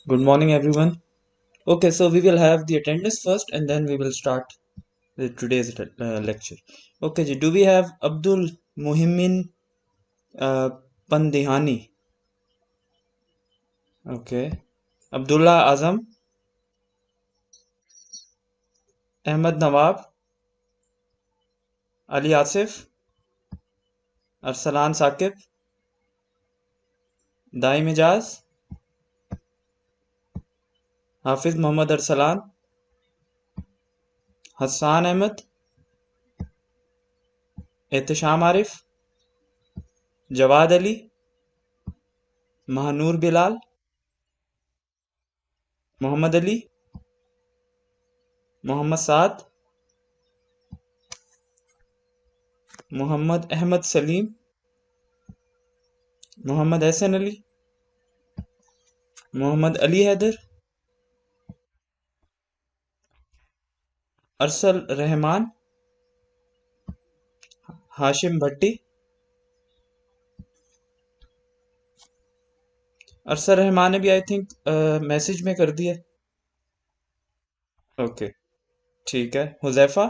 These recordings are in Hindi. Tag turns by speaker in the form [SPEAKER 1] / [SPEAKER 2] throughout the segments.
[SPEAKER 1] Good morning, everyone. Okay, so we will have the attendance first and then we will start with today's lecture. Okay, ji, do we have Abdul Muhimmin uh, Pandihani? Okay. Abdullah Azam, Ahmed Nawab, Ali Asif, Arsalan Saqib, Daim Ijaz, Hafiz Muhammad Arsalan, Hassan Ahmed, Ehtisham Arif, Jawad Ali, Mahanur Bilal, Muhammad Ali, Muhammad Saad, Muhammad Ahmad Salim, Muhammad Hassan Ali, Muhammad Ali Haider, अरसल रहमान, हाशिम भट्टी। अरसल रहमान ने भी आई थिंक मैसेज में कर दिया। ओके, ठीक है। हुजैफा,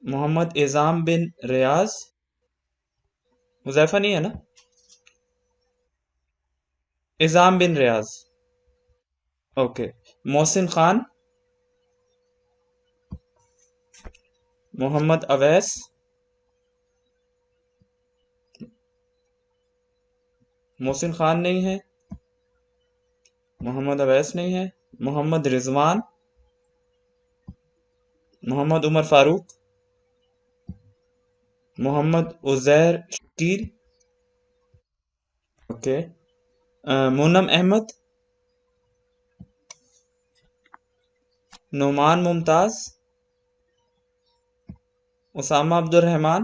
[SPEAKER 1] मोहम्मद इज़ाम बिन रियाज। हुजैफा नहीं है ना? इज़ाम बिन रियाज। ओके। मोहसिन खान, मोहम्मद अवैस, मोहसिन खान नहीं है, मोहम्मद अवैस नहीं है। Mohammad Rizwan, Mohammad Umar Farooq, Mohammad Uzair Shakeel. Okay. Moonam Ahmed, Numan Mumtaz, Usama Abdul Rehman,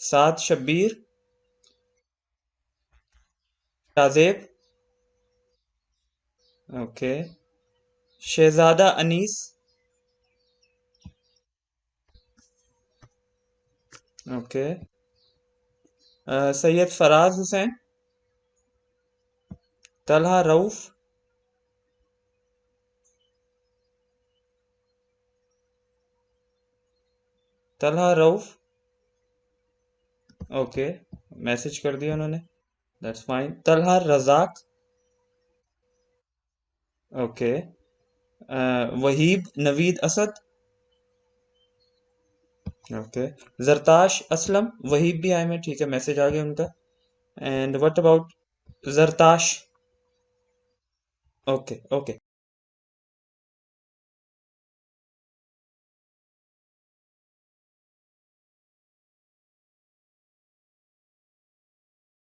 [SPEAKER 1] Saad Shabbir, Shahzeb. Okay. Shahzada Anees. Okay. Syed Faraz Hussain, Talha Rauf, Talha Rauf. Okay, message कर दिया उन्होंने, that's fine. Talha Razzaq. Okay. Waheeb Naveed Asad. Okay. Zartash Aslam, Waheeb भी आए में, ठीक है, मैसेज आ गया उनका। And what about Zartash? Okay okay.